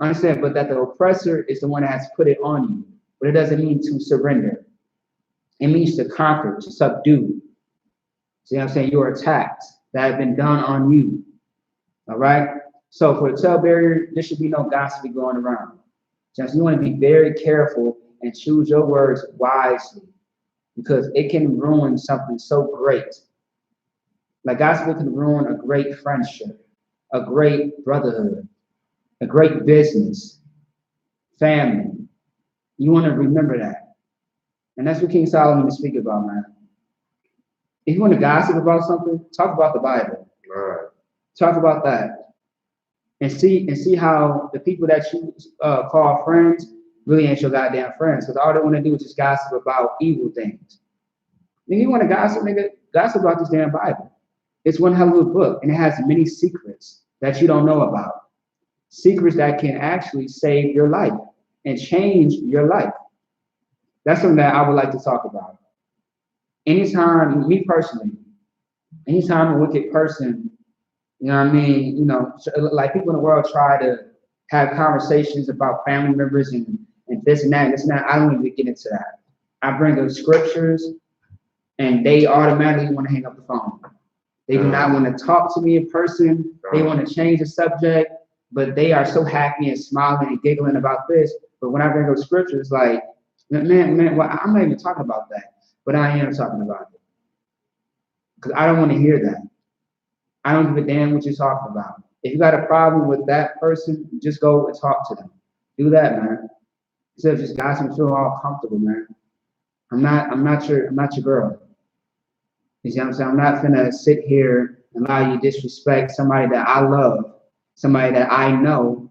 Understand, but that the oppressor is the one that has put it on you. But it doesn't mean to surrender. It means to conquer, to subdue. See what I'm saying? Your attacks that have been done on you. All right? So for the tail barrier, there should be no gossip going around. Just you want to be very careful and choose your words wisely, because it can ruin something so great. Like gospel can ruin a great friendship, a great brotherhood, a great business, family. You want to remember that. And that's what King Solomon is speaking about, man. If you want to gossip about something, talk about the Bible. Right. Talk about that. And see how the people that you call friends really ain't your goddamn friends. Because all they want to do is just gossip about evil things. If you want to gossip, nigga, gossip about this damn Bible. It's one hell of a book, and it has many secrets that you don't know about. Secrets that can actually save your life and change your life. That's something that I would like to talk about. Anytime, me personally, anytime a wicked person, you know what I mean, like people in the world try to have conversations about family members and this and that and this and that, I don't even get into that. I bring up scriptures and they automatically want to hang up the phone. They do not want to talk to me in person. They want to change the subject, but they are so happy and smiling and giggling about this. But when I bring up scriptures, like, man, well, I'm not even talking about that, but I am talking about it. Because I don't want to hear that. I don't give a damn what you're talking about. If you got a problem with that person, just go and talk to them. Do that, man. Instead of just gossiping, feel all comfortable, man. I'm not your girl. You see what I'm saying? I'm not gonna sit here and allow you to disrespect somebody that I love, somebody that I know.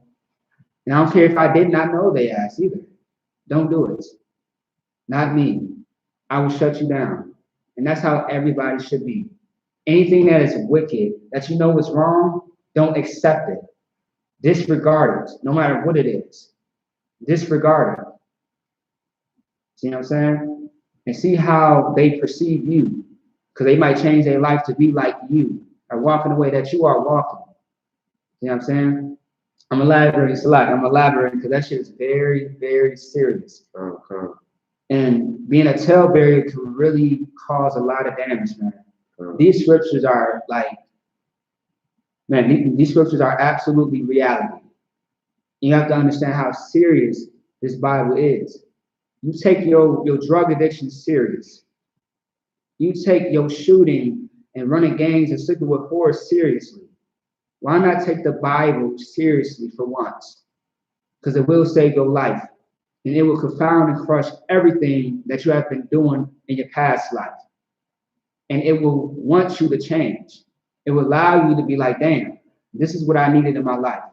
And I don't care if I did not know they ass either. Don't do it. Not me. I will shut you down. And that's how everybody should be. Anything that is wicked, that you know is wrong, don't accept it. Disregard it, no matter what it is. Disregard it. See what I'm saying? And see how they perceive you. Because they might change their life to be like you, or walk in the way that you are walking. You know what I'm saying? I'm elaborating, because that shit is very, very serious. Okay. And being a tail barrier can really cause a lot of damage, man. These scriptures are like, man, these scriptures are absolutely reality. You have to understand how serious this Bible is. You take your drug addiction serious. You take your shooting and running gangs and sticking with force seriously. Why not take the Bible seriously for once? Because it will save your life. And it will confound and crush everything that you have been doing in your past life. And it will want you to change. It will allow you to be like, damn, this is what I needed in my life.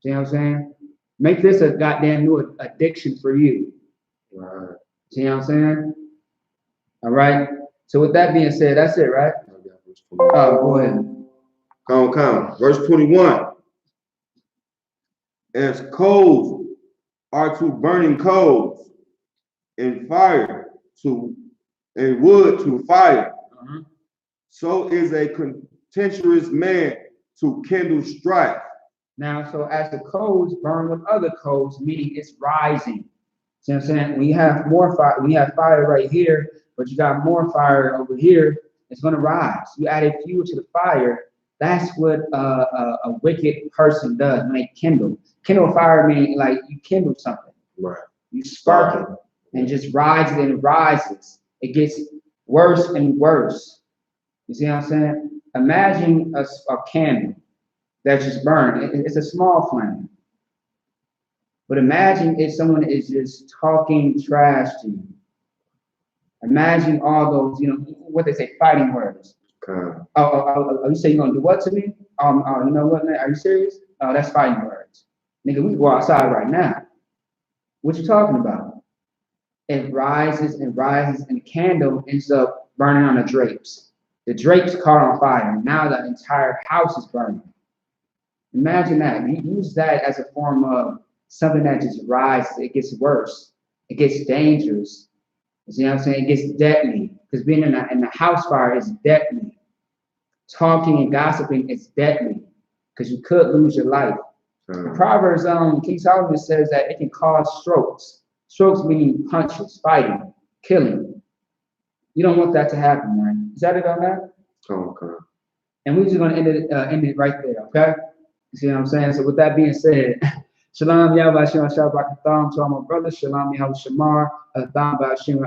See what I'm saying? Make this a goddamn new addiction for you. Right. See what I'm saying? All right. So with that being said, that's it, right? Go ahead. Come. Verse 21. As coals are to burning coals, and fire to and wood to fire, so is a contentious man to kindle strife. Now, so as the coals burn with other coals, meaning it's rising. See what I'm saying? When you have more fire, we have fire right here, but you got more fire over here, it's going to rise. You added fuel to the fire. That's what a wicked person does when they kindle. Kindle fire meaning like you kindle something. Right. You spark it. and just rises and rises. It gets worse and worse. You see what I'm saying? Imagine a candle that's just burning. It's a small flame. But imagine if someone is just talking trash to you. Imagine all those, what they say, fighting words. Oh, you say you're gonna do what to me? You know what, man? Are you serious? Oh, that's fighting words. Nigga, we can go outside right now. What you talking about? It rises and rises, and the candle ends up burning on the drapes. The drapes caught on fire, and now the entire house is burning. Imagine that. You use that as a form of something that just rises. It gets worse. It gets dangerous. You see what I'm saying? It gets deadly. Because being in a house fire is deadly. Talking and gossiping is deadly. Because you could lose your life. Proverbs, King Solomon says that it can cause strokes. Strokes meaning punches, fighting, killing. You don't want that to happen, man. Is that it on that? Okay. And we're just going to end it right there, okay? You see what I'm saying? So with that being said, Shalom, Yahweh, Shalom, Shabbat, to all my brothers. Shalom, Yahweh, Shamar, Ba'ashem,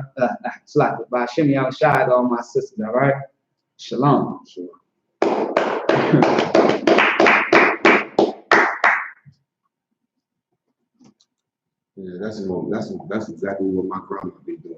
Yahweh, Shai, to all my sisters, all right? Shalom. Yeah, that's exactly what my grandma be doing.